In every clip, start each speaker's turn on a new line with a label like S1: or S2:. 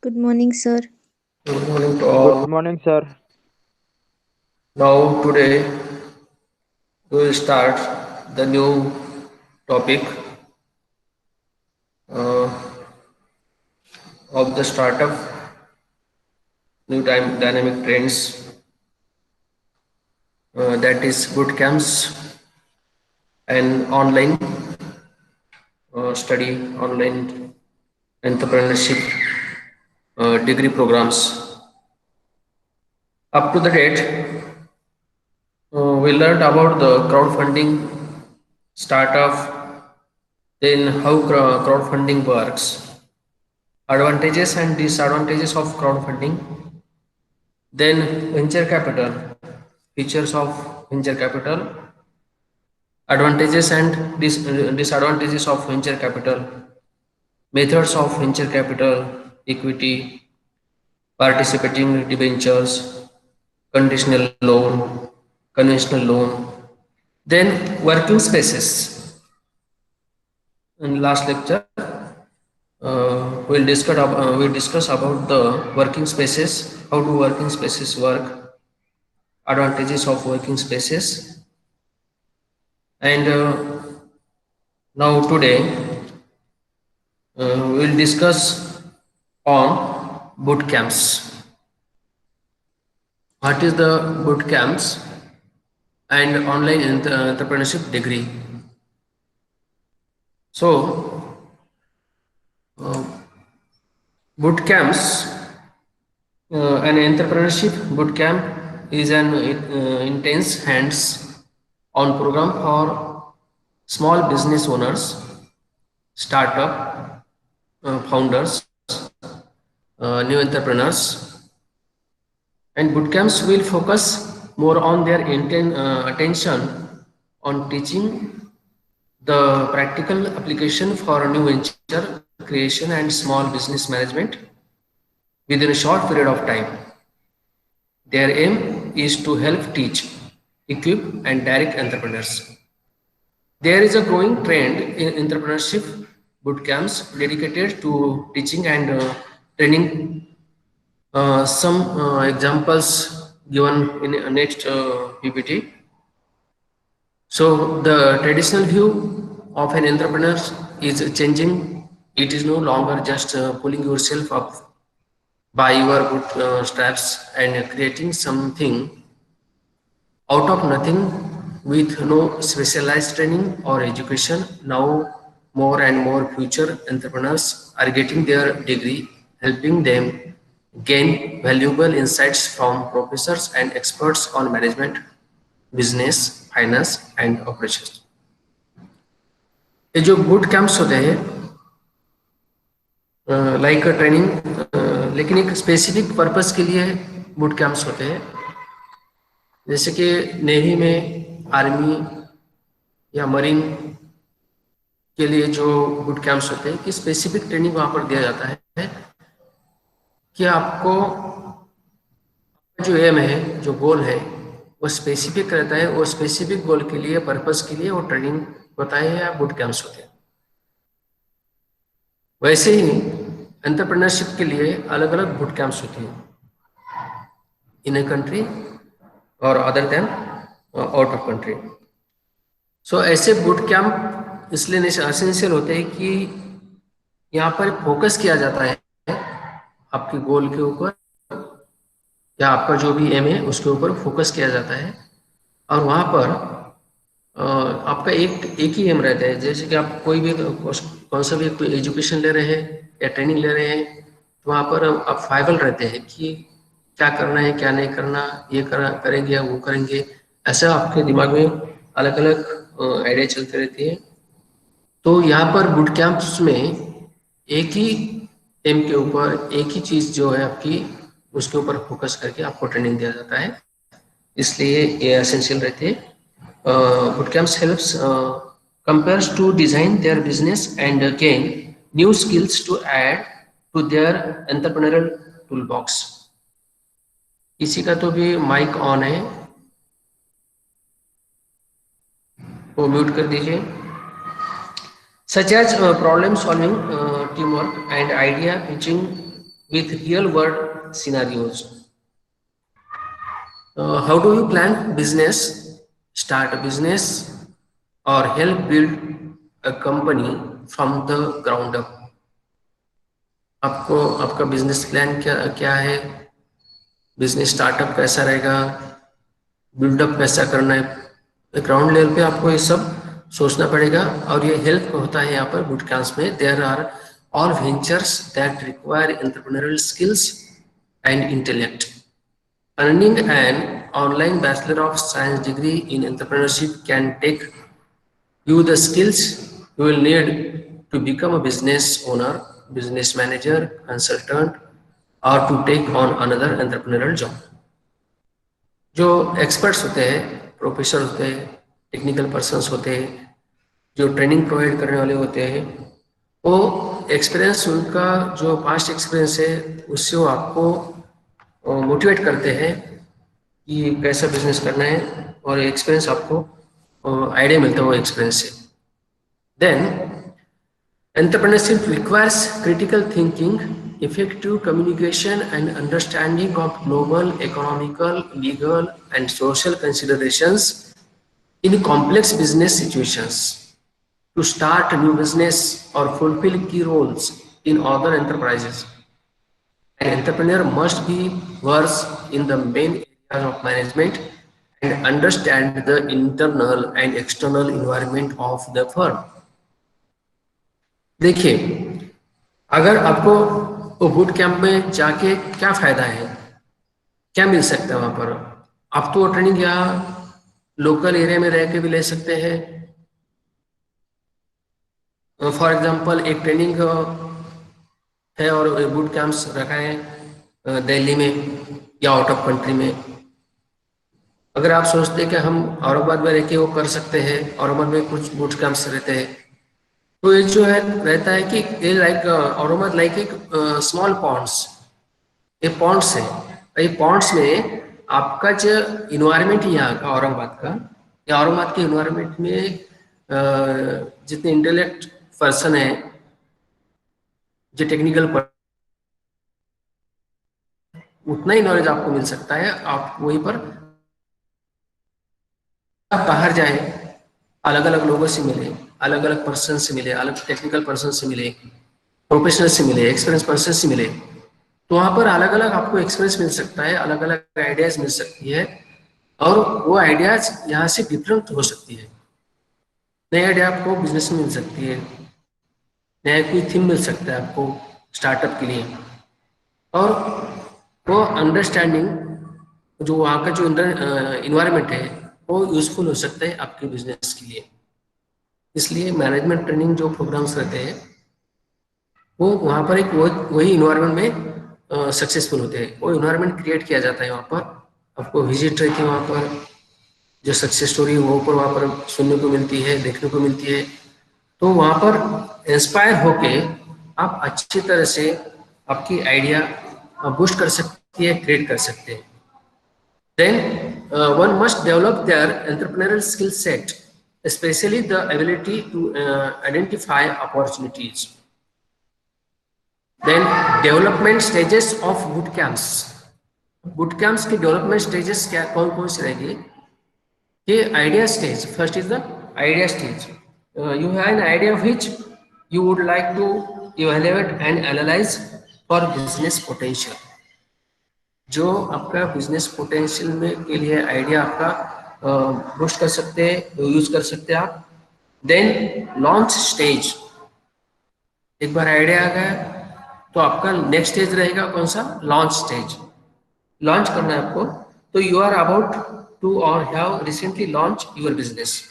S1: Good morning, sir.
S2: Good morning to
S3: Good
S2: all.
S3: morning, sir.
S2: Now, today we will start the new topic uh, of the startup, new time dynamic trends, that is boot camps and online study, online entrepreneurship degree programs. Up to the date, we learned about the crowdfunding startup, then how crowdfunding works, advantages and disadvantages of crowdfunding, then venture capital, features of venture capital, advantages and disadvantages of venture capital, methods of venture capital, equity, participating debentures, conditional loan, conventional loan, then working spaces. In last lecture, we'll discuss about the working spaces, how do working spaces work, advantages of working spaces, and now today we'll discuss on boot camps. What is the boot camps and online entrepreneurship degree? So, uh, boot camps, an entrepreneurship boot camp is an intense hands-on program for small business owners, startup founders, new entrepreneurs, and bootcamps will focus more on their attention on teaching the practical application for new venture creation and small business management within a short period of time. Their aim is to help teach, equip, and direct entrepreneurs. There is a growing trend in entrepreneurship bootcamps dedicated to teaching and training. Some examples given in next PPT. So the traditional view of an entrepreneur is changing. It is no longer just pulling yourself up by your bootstraps and creating something out of nothing with no specialized training or education. Now more and more future entrepreneurs are getting their degree, helping them gain valuable insights from professors and experts on management, business, finance and operations. ये जो boot camps होते हैं like training, लेकिन एक specific purpose के लिए boot camps होते हैं, जैसे कि नेवी में, आर्मी या मरीन के लिए जो बूट कैंप्स होते हैं कि स्पेसिफिक ट्रेनिंग वहाँ पर दिया जाता है कि आपको जो एम है, जो गोल है, वो स्पेसिफिक रहता है, वो स्पेसिफिक गोल के लिए, पर्पस के लिए वो ट्रेनिंग होता है या बूट कैंप्स होते हैं। वैसे ही एंटरप्रेन्योरशिप के लिए अलग अलग बूट कैंप्स होती हैं इन ए कंट्री और other than out of country. So ऐसे बूट कैंप इसलिए एसेंशियल होते हैं कि यहाँ पर फोकस किया जाता है आपके गोल के ऊपर या आपका जो भी एम है उसके ऊपर फोकस किया जाता है, और वहाँ पर आपका एक ही एम रहता है। जैसे कि आप कोई भी कौन सा भी कोई एजुकेशन ले रहे हैं या ट्रेनिंग ले रहे हैं, तो वहाँ पर आप फाइबल रहते हैं कि क्या करना है, क्या नहीं करना, ये करेंगे या वो करेंगे। ऐसा आपके दिमाग में अलग अलग आइडिया चलते रहती है। तो यहाँ पर बूट कैंप्स में एक ही एम के ऊपर एक ही चीज़ जो है आपकी, उसके ऊपर फोकस करके आपको ट्रेनिंग दिया जाता है, इसलिए ये एसेंशियल रहते हैं। boot camps helps compares to design their business and gain new skills to add to their entrepreneurial toolbox। किसी का तो भी माइक ऑन है, वो म्यूट कर दीजिए। Such as problem solving, teamwork and idea pitching with real world scenarios. How do you plan business, start a business, or help build a company from the ground up? आपको आपका business plan क्या क्या है, business startup कैसा रहेगा, buildup कैसा करना है, ग्राउंड लेवल पे आपको ये सब सोचना पड़ेगा। और ये हेल्प होता है यहाँ पर बूट कैंप्स में। There are all ventures that require entrepreneurial skills and intellect. Earning an online Bachelor of Science degree in entrepreneurship can take you the skills you will need to become a business owner, business manager, consultant, or to take on another entrepreneurial job. जो experts होते हैं, professor होते हैं, technical persons होते हैं, जो training provide करने वाले होते हैं, वो एक्सपीरियंस, उनका जो पास्ट एक्सपीरियंस है उससे वो आपको मोटिवेट करते हैं कि कैसा बिजनेस करना है, और एक्सपीरियंस आपको आइडिया मिलता है वो एक्सपीरियंस से। Then entrepreneurship requires critical thinking, effective communication, and understanding of global, economical, legal, and social considerations in complex business situations. To start a new business or fulfill key roles in other enterprises, an entrepreneur must be versed in the main areas of management and understand the internal and external environment of the firm. देखिए, अगर आपको वो boot camp में जाके क्या फायदा है, क्या मिल सकता है वहां पर? आप तो ट्रेनिंग यहाँ लोकल एरिया में रह के भी ले सकते हैं। फॉर एग्जांपल एक ट्रेनिंग है और बूट कैंप्स रखा है दिल्ली में या आउट ऑफ कंट्री में। अगर आप सोचते हैं कि हम औरंगाबाद में रह के वो कर सकते हैं, औरंगाबाद में कुछ बूट कैंप्स रहते हैं, तो ये जो है रहता है कि ये लाइक औरंगाबाद लाइक एक स्मॉल पॉन्ड्स, ये पॉन्ड्स है। ये पॉन्ड्स में आपका जो इन्वायरमेंट यहाँ का औरंगाबाद का, या औरंगाबाद के इन्वायरमेंट में जितने इंटेलेक्ट पर्सन है, जो टेक्निकल, उतना ही नॉलेज आपको मिल सकता है। आप वहीं पर आप बाहर जाए, अलग अलग लोगों से मिले, अलग अलग पर्सन से मिले, अलग टेक्निकल पर्सन से मिले, प्रोफेशनल से मिले, एक्सपीरियंस पर्सन से मिले, तो वहां पर अलग अलग आपको एक्सपीरियंस मिल सकता है, अलग अलग आइडियाज मिल सकती है, और वो आइडियाज यहाँ से डिफरेंट हो सकती है। नई आइडिया आपको बिजनेस में मिल सकती है, नया कोई थीम मिल सकता है आपको स्टार्टअप के लिए, और वो अंडरस्टैंडिंग जो वहाँ का जो इन्वायरमेंट है वो यूजफुल हो सकता है आपके बिजनेस के लिए। इसलिए मैनेजमेंट ट्रेनिंग जो प्रोग्राम्स रहते हैं वो वहाँ पर एक वही इन्वायरमेंट में सक्सेसफुल होते हैं। वो इन्वायरमेंट क्रिएट किया जाता है वहाँ पर, आपको विजिट रहती है वहाँ पर, जो सक्सेस स्टोरी वो पर वहाँ पर सुनने को मिलती है, देखने को मिलती है। तो वहाँ पर इंस्पायर होके आप अच्छी तरह से आपकी आइडिया बूस्ट कर सकती है, क्रिएट कर सकते हैं। Then one must develop their entrepreneurial skill set, especially the ability to identify opportunities. Then development stages of boot camps. Boot camps के development stages क्या कौन कौन से रहेंगे? ये idea stage. First is the idea stage. You have an idea of which you would like to evaluate and analyze for business potential. जो आपका business potential में के लिए आइडिया आपका बूस्ट कर सकते हैं, यूज कर सकते हैं आप। देन लॉन्च स्टेज, एक बार आइडिया आ गया तो आपका नेक्स्ट स्टेज रहेगा कौन सा? Launch stage. लॉन्च करना है आपको, तो you are about to or have recently launch your business.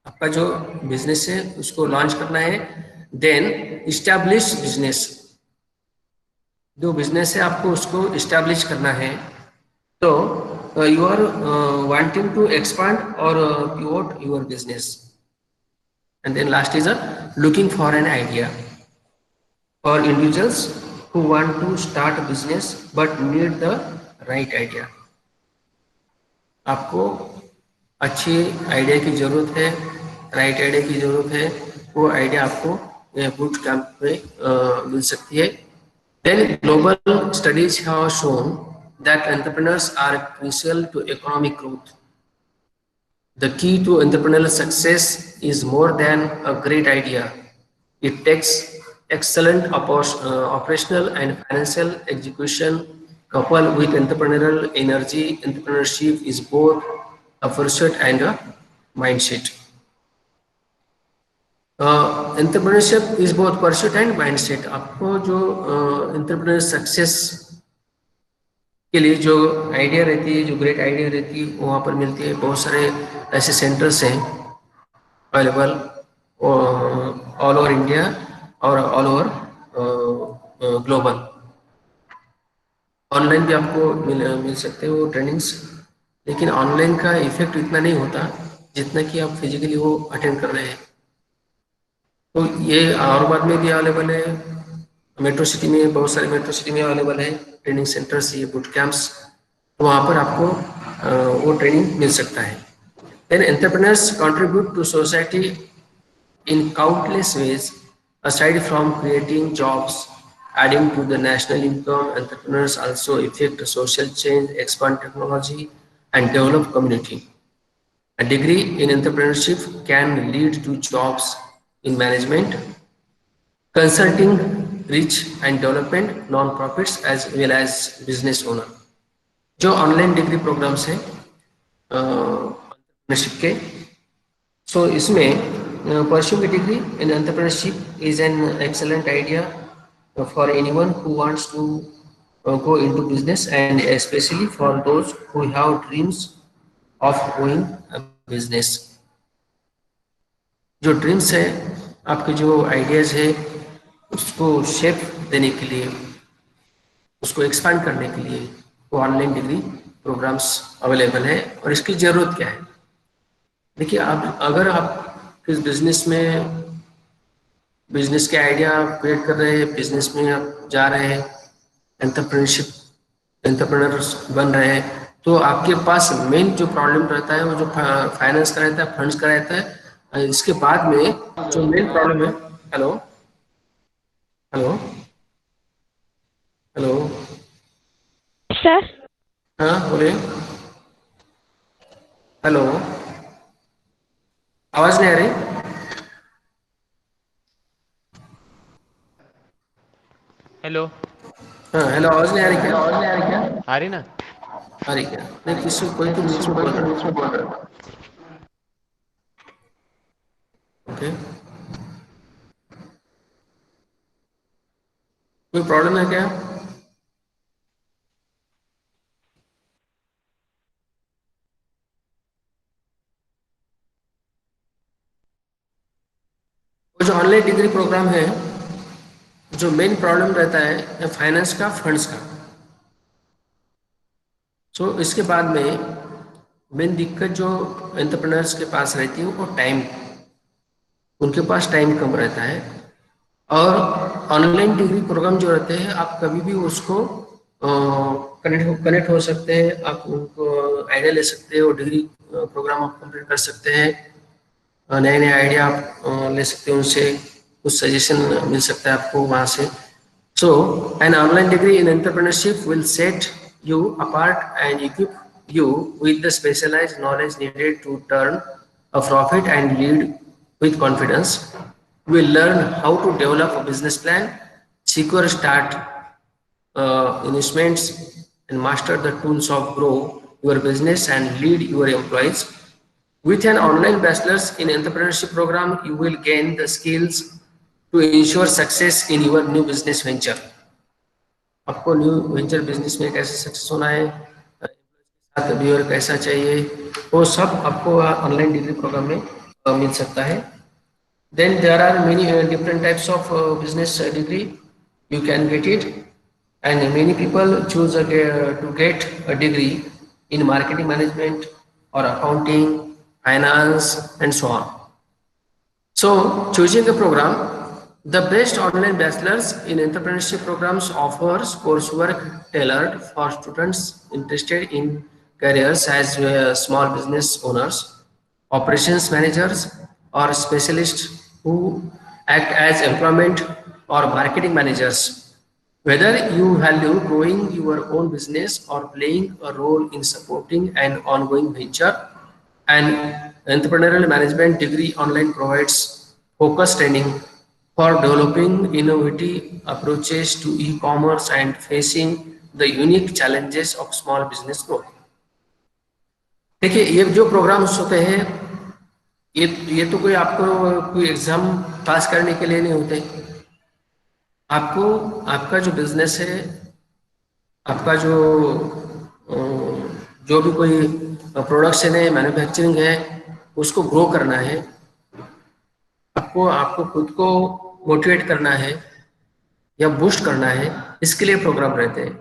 S2: आपका जो बिजनेस है उसको लॉन्च करना है। देन इस्टेब्लिश बिजनेस, जो बिजनेस है आपको उसको इस्टेब्लिश करना है। तो you are wanting to expand or pivot your business. And then last is looking for an idea for individuals who want to start a business but need the right idea. आपको अच्छी idea की जरूरत है, right idea की जरूरत है। वो idea आपको बूट कैंप में मिल सकती है। Then global studies have shown that entrepreneurs are crucial to economic growth. The key to entrepreneurial success is more than a great idea. It takes excellent operational and financial execution coupled with entrepreneurial energy. Entrepreneurship is both a pursuit and a mindset. Entrepreneurship is both pursuit and mindset. आपको जो entrepreneur success के लिए जो idea रहती है, जो great idea रहती है, वहाँ पर मिलती है। बहुत सारे ऐसे सेंटर्स हैं अवेलेबल ऑल ओवर इंडिया और ऑल ओवर ग्लोबल। ऑनलाइन भी आपको मिल सकते हैं वो ट्रेनिंग्स, लेकिन ऑनलाइन का इफेक्ट इतना नहीं होता जितना कि आप फिजिकली वो अटेंड कर रहे हैं। तो ये औरंगाबाद में भी अवेलेबल है, मेट्रो सिटी में, बहुत सारे मेट्रो सिटी में अवेलेबल है ट्रेनिंग सेंटर्स, ये बूट कैंप्स। तो वहाँ पर आपको वो ट्रेनिंग मिल सकता है। Then entrepreneurs contribute to society in countless ways. Aside from creating jobs, adding to the national income, entrepreneurs also effect social change, expand technology, and develop community. A degree in entrepreneurship can lead to jobs in management, consulting, research and development, non-profits as well as business owner. जो online degree programs हैं entrepreneurship के, सो इसमें pursuing a degree in entrepreneurship is an excellent idea for anyone who wants to go into business, and especially for those who have dreams of going a business. जो dreams है, आपके जो ideas है, उसको shape देने के लिए, उसको एक्सपांड करने के लिए वो ऑनलाइन डिग्री प्रोग्राम्स अवेलेबल है। और इसकी ज़रूरत क्या है? देखिए, आप अगर आप किस बिजनेस के आइडिया क्रिएट कर रहे हैं, बिजनेस में आप जा रहे हैं, एंटरप्रेन्योर्स बन रहे हैं, तो आपके पास मेन जो प्रॉब्लम रहता है वो जो फाइनेंस का रहता है, फंड्स का रहता है। इसके बाद में जो मेन प्रॉब्लम है, हेलो हेलो हेलो
S1: सर,
S2: हाँ बोलिए। हेलो, आवाज नहीं आ रही?
S3: हेलो।
S2: हाँ हेलो, आवाज नहीं आ रही क्या?
S3: आ रही ना?
S2: आ रही क्या? नहीं, किसी कोई तो बीच में बोल रहा है। ओके, कोई प्रॉब्लम है क्या? वो जो ऑनलाइन डिग्री प्रोग्राम है, जो मेन प्रॉब्लम रहता है फाइनेंस का, फंड्स का। सो इसके बाद में मेन दिक्कत जो एंटरप्रेन्योर्स के पास रहती है वो टाइम, उनके पास टाइम कम रहता है। और ऑनलाइन डिग्री प्रोग्राम जो रहते हैं, आप कभी भी उसको कनेक्ट हो सकते हैं, आप उनको आइडिया ले सकते हो, डिग्री प्रोग्राम आप कंप्लीट कर सकते हैं, नए नए आइडिया आप ले सकते हैं उनसे, कुछ सजेशन मिल सकता है आपको वहाँ से। So, an online degree in entrepreneurship will set you apart and equip you with the specialized knowledge needed to turn a profit and lead with confidence. You will learn how to develop a business plan, secure start investments, and master the tools of grow your business and lead your employees. With an online bachelor's in entrepreneurship program, you will gain the skills to ensure success in your new business venture. आपको new venture business में कैसे success होना है, साथ behaviour कैसा चाहिए, वो सब आपको ऑनलाइन डिग्री प्रोग्राम में मिल सकता है। Then there are many different types of business degree you can get it, and many people choose to get a degree in marketing management or accounting, finance and so on. So, choosing a program, the best online bachelor's in entrepreneurship programs offers coursework tailored for students interested in careers as small business owners, operations managers, or specialists who act as employment or marketing managers. whether you value growing your own business or playing a role in supporting an ongoing venture. An entrepreneurial management degree online provides focused training for developing innovative approaches to e-commerce and facing the unique challenges of small business growth. देखिए, ये जो programmes होते हैं, ये तो कोई आपको कोई एग्जाम पास करने के लिए नहीं होते। आपको आपका जो बिजनेस है, आपका जो भी कोई प्रोडक्शन है, मैन्युफैक्चरिंग है, उसको ग्रो करना है। आपको आपको खुद को मोटिवेट करना है या बूस्ट करना है, इसके लिए प्रोग्राम रहते हैं।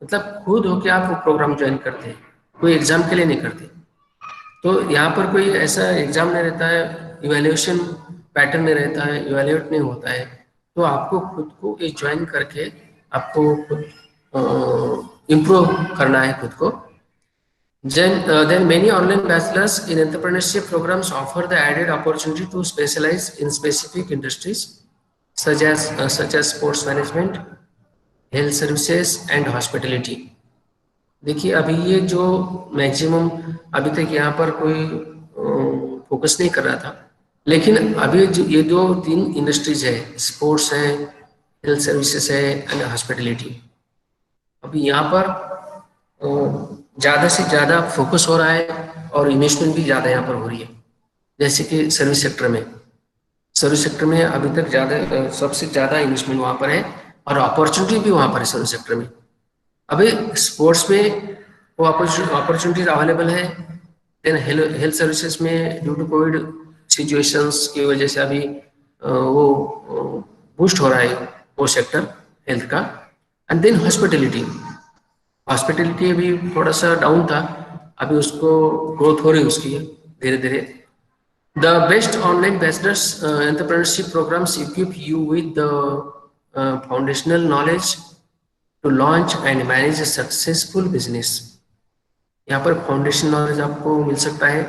S2: मतलब खुद होके आप वो प्रोग्राम ज्वाइन करते हैं, कोई एग्जाम के लिए नहीं करते। तो यहाँ पर कोई ऐसा एग्जाम नहीं रहता है, इवैल्यूएशन पैटर्न नहीं रहता है, इवैल्यूएट नहीं होता है। तो आपको खुद को ये ज्वाइन करके आपको खुद इम्प्रूव करना है खुद को। Then many online bachelors in entrepreneurship programs offer the added opportunity to specialize in specific industries such as sports management, health services and hospitality. देखिए, अभी ये जो मैक्सिमम अभी तक यहाँ पर कोई फोकस नहीं कर रहा था, लेकिन अभी ये जो 3 इंडस्ट्रीज है, स्पोर्ट्स है, हेल्थ सर्विसेज है एंड हॉस्पिटलिटी, अभी यहाँ पर ज़्यादा से ज़्यादा फोकस हो रहा है और इन्वेस्टमेंट भी ज़्यादा यहाँ पर हो रही है। जैसे कि सर्विस सेक्टर में अभी तक सबसे ज़्यादा इन्वेस्टमेंट वहाँ पर है और अपॉर्चुनिटी भी वहाँ पर है सर्विस सेक्टर में। अभी स्पोर्ट्स में वो अपॉर्चुनिटीज अवेलेबल है। देन हेल्थ सर्विसेज में ड्यू टू कोविड सिचुएशंस की वजह से अभी वो बूस्ट हो रहा है वो सेक्टर हेल्थ का। एंड देन हॉस्पिटलिटी अभी थोड़ा सा डाउन था, अभी उसको ग्रोथ हो रही है उसकी धीरे धीरे। The best online bachelor's entrepreneurship programmes equip you with the foundational knowledge to launch and manage a successful business. यहाँ पर फाउंडेशन नॉलेज आपको मिल सकता है।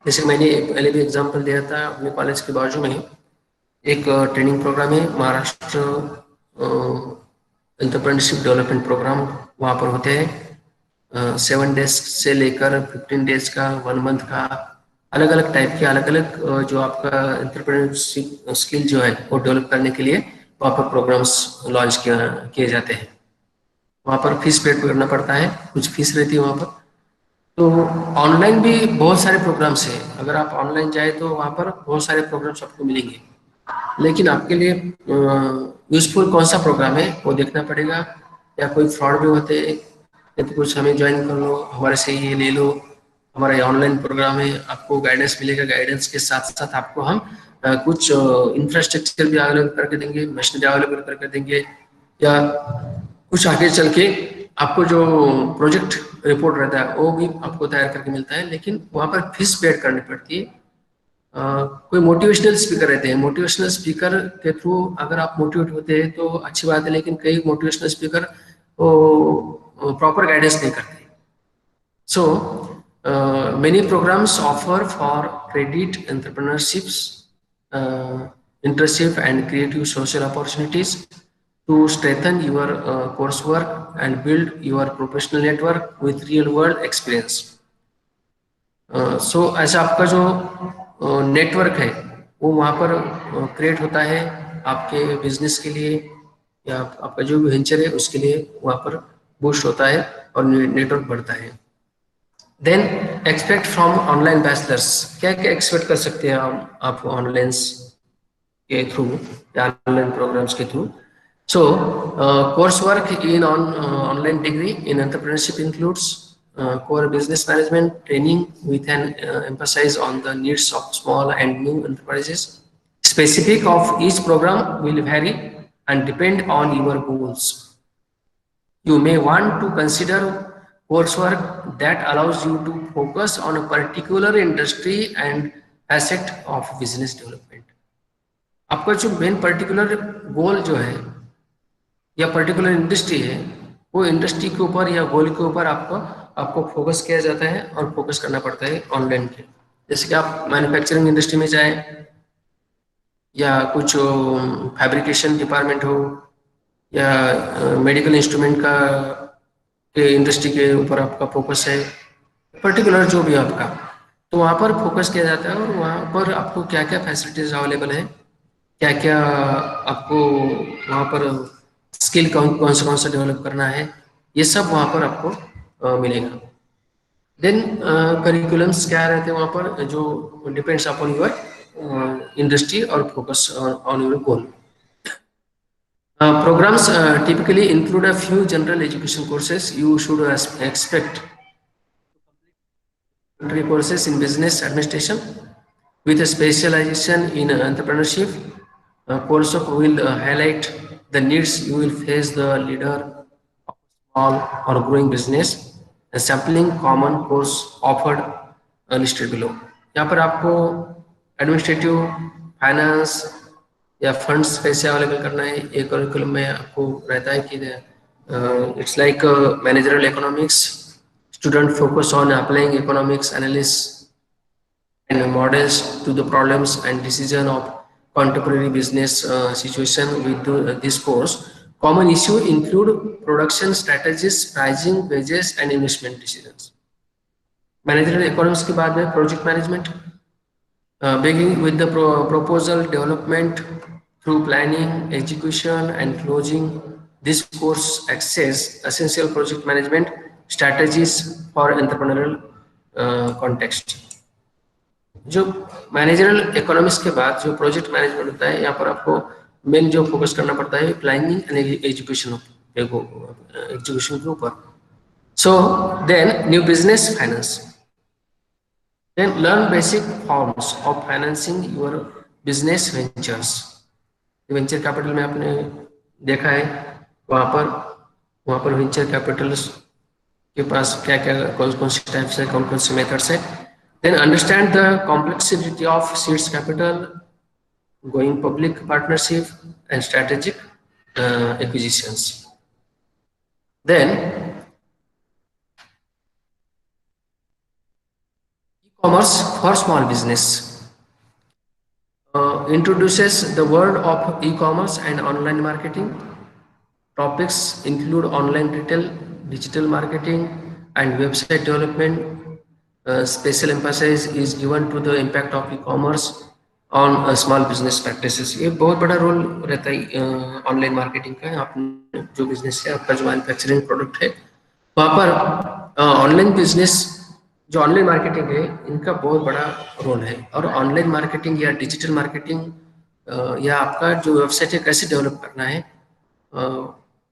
S2: जैसे मैंने पहले भी एग्जांपल दिया था, अपने कॉलेज के बाजू में एक ट्रेनिंग प्रोग्राम है, महाराष्ट्र एंटरप्रेन्योरशिप डेवलपमेंट प्रोग्राम वहाँ पर होते हैं। 7 डेज से लेकर 15 डेज का, 1 मंथ का, अलग अलग टाइप के, अलग अलग जो आपका एंटरप्रेन्योरशिप स्किल जो है वो डेवलप करने के लिए वहाँ पर प्रोग्राम्स लॉन्च किए जाते हैं। वहाँ पर फीस पेड करना पड़ता है, कुछ फीस रहती है वहाँ पर। तो ऑनलाइन भी बहुत सारे प्रोग्राम्स हैं, अगर आप ऑनलाइन जाए तो वहाँ पर बहुत सारे प्रोग्राम्स आपको मिलेंगे, लेकिन आपके लिए यूजफुल कौन सा प्रोग्राम है वो देखना पड़ेगा। या कोई फ्रॉड भी होते हैं, या तो कुछ हमें ज्वाइन कर लो, हमारे से ये ले लो, हमारा ये ऑनलाइन प्रोग्राम है, आपको गाइडेंस मिलेगा, गाइडेंस के साथ साथ आपको हम कुछ इंफ्रास्ट्रक्चर भी अवेलेबल करके देंगे, मशीनरी अवेलेबल करके देंगे, या कुछ आगे चल के आपको जो प्रोजेक्ट रिपोर्ट रहता है वो भी आपको तैयार करके मिलता है। लेकिन वहाँ पर फीस पेड करनी पड़ती है। कोई मोटिवेशनल स्पीकर रहते हैं, मोटिवेशनल स्पीकर के थ्रू अगर आप मोटिवेट होते हैं तो अच्छी बात है, लेकिन कई मोटिवेशनल स्पीकर वो प्रॉपर गाइडेंस नहीं करते। So many programs offer for credit entrepreneurships, internship and creative social opportunities to strengthen your coursework and build your professional network with real world experience. So ऐसा आपका जो नेटवर्क है वो वहाँ पर क्रिएट होता है आपके बिजनेस के लिए, या आपका जो भी वेंचर है उसके लिए वहाँ पर बूस्ट होता है और नेटवर्क बढ़ता है। Then expect from online bachelor's, क्या क्या एक्सपेक्ट कर सकते हैं आप ऑनलाइन के थ्रू या ऑनलाइन प्रोग्राम्स के through. So, coursework in online degree in entrepreneurship includes core business management training with an emphasis on the needs of small and new enterprises. Specific of each program will vary and depend on your goals. You may want to consider coursework that allows you to focus on a particular industry and facet of business development. आपका जो main particular goal जो है या particular industry है, वो industry के ऊपर या गोल के ऊपर आपको फोकस किया जाता है और फोकस करना पड़ता है ऑनलाइन के। जैसे कि आप मैन्युफैक्चरिंग इंडस्ट्री में जाएं, या कुछ फैब्रिकेशन डिपार्टमेंट हो, या मेडिकल इंस्ट्रूमेंट का के इंडस्ट्री के ऊपर आपका फोकस है, पर्टिकुलर जो भी आपका, तो वहाँ पर फोकस किया जाता है और वहाँ पर आपको क्या क्या फैसिलिटीज अवेलेबल है, क्या क्या आपको वहाँ पर स्किल कौन सा डेवलप करना है, ये सब वहाँ पर आपको मिलेगा। देन करिकुलम्स क्या रहते हैं वहाँ पर, जो डिपेंड्स अपॉन योर इंडस्ट्री और focus on your goal. Programs typically include a few general education courses. You should expect courses in business administration with a specialization in entrepreneurship. Course will highlight the needs you will face the leader of small or growing business. A sampling common course offered listed below. यहाँ पर आपको administrative, finance या funds कैसे available करना है, एक curriculum में आपको रहता है कि it's like managerial economics, student focus on applying economics analysis and models to the problems and decision of contemporary business situation. With this course, common issue include production strategies, pricing, wages and investment decisions. Managerial economics के बाद में project management, beginning with the proposal development through planning, execution and closing. This course access essential project management strategies for entrepreneurial context. जो managerial economics के बाद जो project management होता है, यहाँ पर आपको मेन जो फोकस करना पड़ता है प्लानिंग एंड एजुकेशन के ऊपर. So then new business finance, then learn basic forms of financing your business ventures. Venture capital में आपने देखा है वहाँ पर वेंचर कैपिटल्स के पास क्या क्या कौन सी टाइप्स है, कौन से मेथड्स है. Then understand the complexity of seeds capital, going public partnership and strategic acquisitions. Then e-commerce for small business introduces the world of e-commerce and online marketing. Topics include online retail, digital marketing and website development. Special emphasis is given to the impact of e-commerce on small business practices. ये बहुत बड़ा role रहता है online marketing का. आपने जो business है, आपका जो मैन्युफैक्चरिंग प्रोडक्ट है, वहाँ पर ऑनलाइन बिजनेस जो ऑनलाइन मार्केटिंग है, इनका बहुत बड़ा रोल है. और ऑनलाइन मार्केटिंग या डिजिटल मार्केटिंग या आपका जो वेबसाइट है कैसे डेवलप करना है,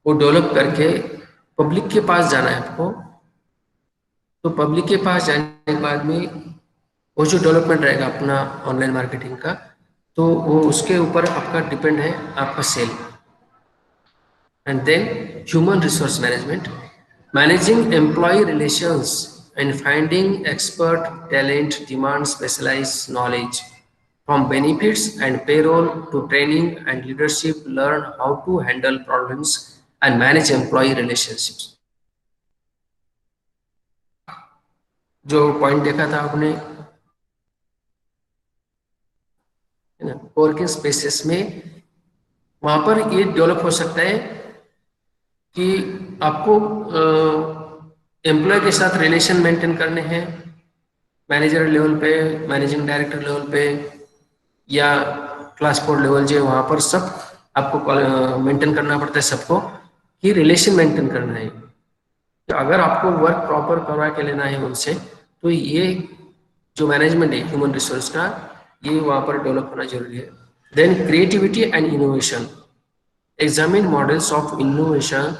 S2: वो डेवलप करके पब्लिक के पास जाना है आपको. तो पब्लिक के पास जाने के बाद में वो जो डेवलपमेंट रहेगा अपना ऑनलाइन मार्केटिंग का, तो वो उसके ऊपर आपका डिपेंड है आपका sale. And then human resource management, managing employ relations and finding expert talent demand specialised knowledge from benefits and payroll to training and leadership. Learn how to handle problems and manage employ relationships. जो point देखा था आपने, है ना, coworking spaces में, वहां पर ये डेवलप हो सकता है कि आपको एम्प्लॉय के साथ रिलेशन मेंटेन करने हैं मैनेजर लेवल पे, मैनेजिंग डायरेक्टर लेवल पे या क्लास 4 लेवल जो वहां पर सब आपको मेंटेन करना पड़ता है सबको, कि रिलेशन मेंटेन करना है. तो अगर आपको वर्क प्रॉपर करवा के लेना है उनसे, तो ये जो मैनेजमेंट है ह्यूमन रिसोर्स का, ये वहाँ पर डेवलप होना जरूरी है. Then creativity and innovation, examine models of innovation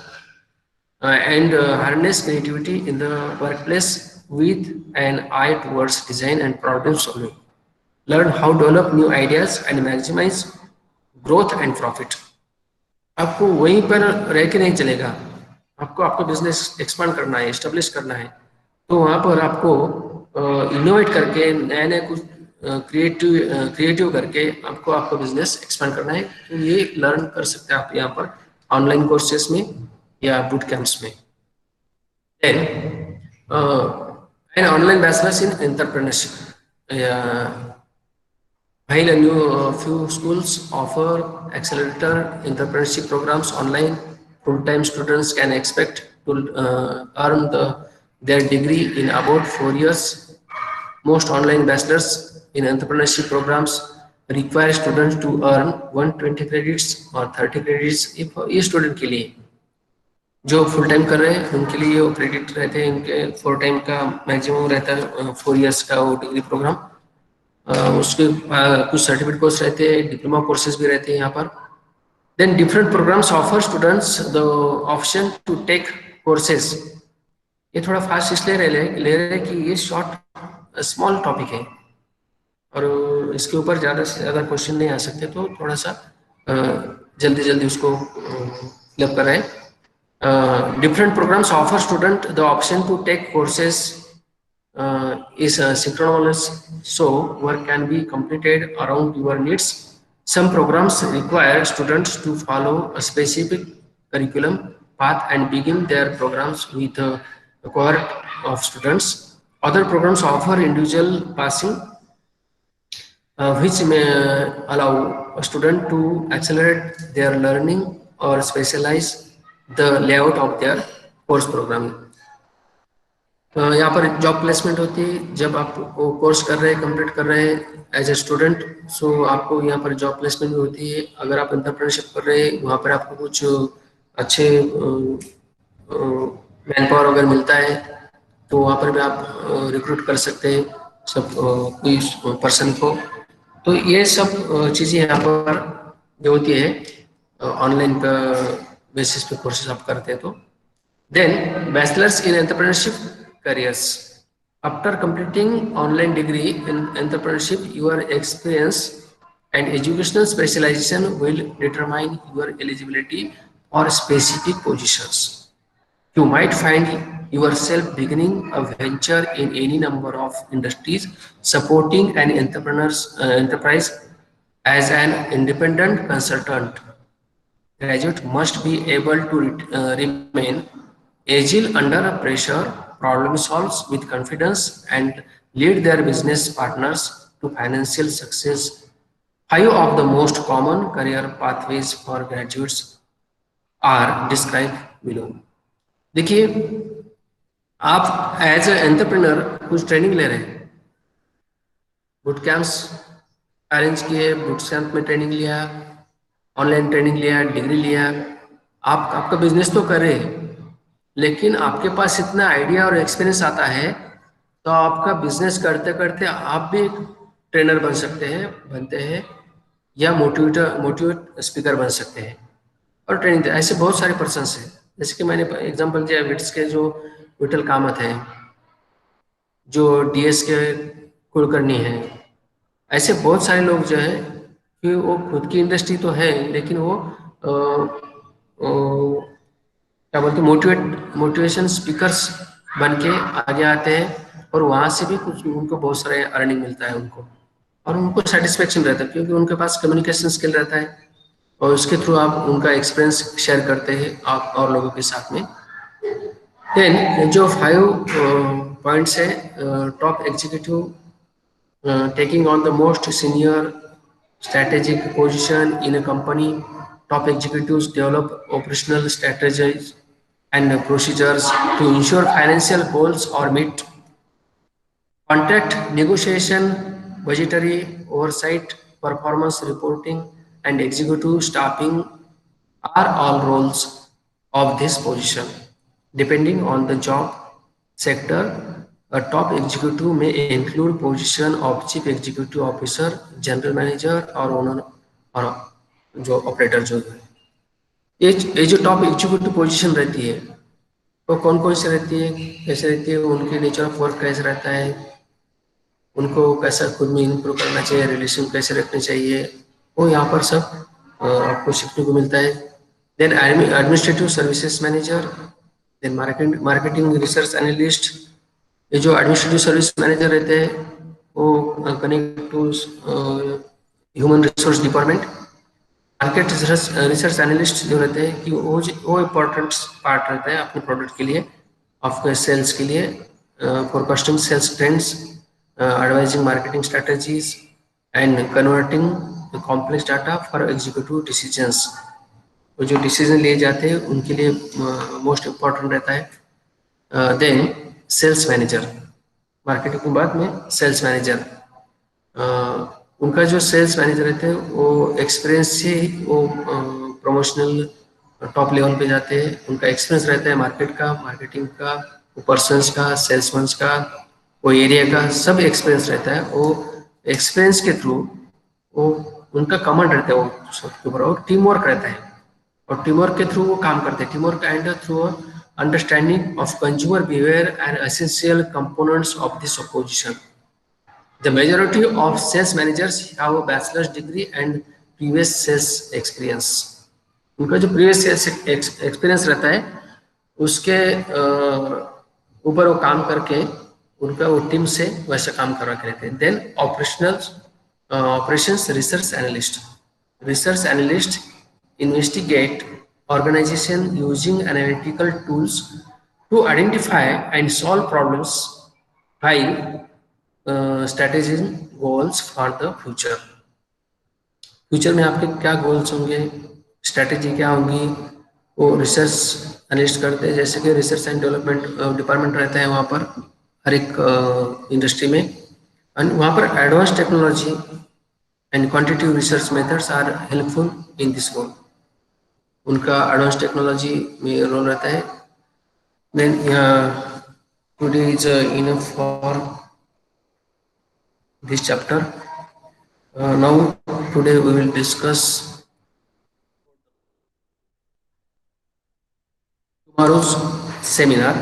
S2: and harness creativity in the workplace with an eye towards design and problem solving. Learn how develop new ideas and maximise growth and profit. आपको वहीं पर रह के नहीं चलेगा, आपको आपका business expand करना है, एस्टेब्लिश करना है, तो वहाँ पर आपको इनोवेट करके नए नए कुछ क्रिएटिव करके आपको आपका बिजनेस एक्सपांड करना है. तो ये लर्न कर सकते हैं आप यहाँ पर ऑनलाइन कोर्सेस में या बूट कैंप्स में. Then an online bachelor's in entrepreneurship. While a few schools offer accelerator entrepreneurship programs online, full-time students can expect to earn their degree in about 4 years. Most online bachelors in entrepreneurship programs require students to earn 120 credits or 30 credits. ये student के लिए जो full time कर रहे हैं उनके लिए वो क्रेडिट रहते हैं, उनके 4 टाइम का मैक्सिमम रहता है 4 इयर्स का वो डिग्री प्रोग्राम। उसके कुछ सर्टिफिकेट कोर्स रहते हैं, डिप्लोमा कोर्सेज भी रहते हैं यहाँ पर। Then different programmes offer students the option to take courses. ये थोड़ा फास्ट इसलिए ले रहे कि ये शॉर्ट स्मॉल टॉपिक है और इसके ऊपर ज़्यादा से ज़्यादा क्वेश्चन नहीं आ सकते, तो थोड़ा सा जल्दी जल्दी उसको फिलअप कर रहे हैं। Different programmes offer student the option to take courses is synchronous, so work can be completed around your needs. Some programs require students to follow a specific curriculum path and begin their programs with a cohort of students. Other programs offer individual passing, which may allow a student to accelerate their learning or specialize the layout of their course programming. यहाँ पर job placement होती है जब आप वो course कर रहे हैं, कंप्लीट कर रहे हैं एज ए स्टूडेंट, सो आपको यहाँ पर जॉब प्लेसमेंट भी होती है। अगर आप एंटरप्रेन्योरशिप कर रहे हैं वहाँ पर आपको कुछ अच्छे मैन पावर अगर मिलता है तो वहाँ पर भी आप रिक्रूट कर सकते हैं सब कोई पर्सन को। तो ये सब चीज़ें यहाँ पर जो होती है ऑनलाइन का बेसिस पे कोर्सेज आप करते हैं। तो then bachelor's in entrepreneurship careers. After completing online degree in entrepreneurship, your experience and educational specialization will determine your eligibility for specific positions. You might find yourself beginning a venture in any number of industries, supporting an enterprise as an independent consultant. Graduate must be able to remain agile under pressure, problem solves with confidence, and lead their business partners to financial success. 5 of the most common career pathways for graduates are described below. देखिए, आप as a entrepreneur कुछ training ले रहे हैं, boot camps arrange किए, boot camp में training लिया, online training लिया, डिग्री लिया, आप आपका बिजनेस तो कर रहे हैं, लेकिन आपके पास इतना आइडिया और एक्सपीरियंस आता है तो आपका बिजनेस करते करते आप भी ट्रेनर बन सकते हैं, बनते हैं, या मोटिवेट स्पीकर बन सकते हैं और ट्रेनिंग। ऐसे बहुत सारे पर्सन्स हैं, जैसे कि मैंने एग्जांपल दिया विट्स के जो विठल कामत हैं, जो डीएस के कुलकर्णी हैं, ऐसे बहुत सारे लोग जो है कि वो खुद की इंडस्ट्री तो है लेकिन वो क्या बोलते मोटिवेशन स्पीकर्स बन के आगे आते हैं और वहाँ से भी कुछ उनको बहुत सारे अर्निंग मिलता है उनको, और उनको सेटिस्फेक्शन रहता है क्योंकि उनके पास कम्युनिकेशन स्किल रहता है और उसके थ्रू आप उनका एक्सपीरियंस शेयर करते हैं आप और लोगों के साथ में। देन जो 5 पॉइंट्स है, top executive taking on the most senior strategic position in a company, top executives develop operational strategies and procedures to ensure financial goals are met. Contract negotiation, budgetary oversight, performance reporting, and executive staffing are all roles of this position. Depending on the job sector, a top executive may include position of chief executive officer, general manager, or owner, or जो operator जो है। ये जो top executive position रहती है वो कौन कौन सी रहती है, कैसे रहती है, उनके नेचर ऑफ वर्क कैसे रहता है, उनको कैसा खुद में इम्प्रूव करना चाहिए, रिलेशन कैसे रखने चाहिए, वो यहाँ पर सब आपको सीखने को मिलता है। Then administrative services manager, then marketing research analyst. ये जो एडमिनिस्ट्रेटिव सर्विस मैनेजर रहते हैं वो connect to human resource department. Market research analyst जो रहते हैं कि वो इम्पोर्टेंट पार्ट रहता है अपने प्रोडक्ट के लिए, आपके सेल्स के लिए, forecasting sales trends, advising marketing strategies and converting complex data for executive decisions. तो जो डिसीजन लिए जाते हैं उनके लिए मोस्ट इम्पॉर्टेंट रहता है. देन सेल्स मैनेजर, मार्केटिंग के बाद में सेल्स मैनेजर. उनका जो सेल्स मैनेजर रहते हैं वो एक्सपीरियंस से वो प्रमोशनल टॉप लेवल पे जाते हैं. उनका एक्सपीरियंस रहता है मार्केट का, मार्केटिंग का, पर्सन्स का, सेल्समैन का, वो एरिया का, सब एक्सपीरियंस रहता है. वो एक्सपीरियंस के थ्रू वो उनका कमांड रहता है वो सबके ऊपर, और टीम वर्क रहता है, और टीम वर्क के थ्रू वो काम करते हैं. Team work and through understanding of consumer behaviour and essential components of this position. The majority of sales managers have a bachelor's degree and previous sales experience. उनका जो previous sales experience रहता है उसके ऊपर वो काम करके उनका वो टीम से वैसा काम करवा के रहते हैं. Then operations research analyst. Research analyst investigate organization using analytical tools to identify and solve problems while strategies goals for the future. Future में आपके क्या गोल्स होंगे, स्ट्रैटेजी क्या होंगी, वो रिसर्च एनालिस्ट करते हैं. जैसे कि रिसर्च एंड डेवलपमेंट डिपार्टमेंट रहता है वहाँ पर हर एक इंडस्ट्री में, एंड वहाँ पर advance technology and quantitative research methods are helpful in this role. उनका एडवांस टेक्नोलॉजी में रोल रहता है. Then today is enough for this chapter. Now today we will discuss tomorrow's seminar.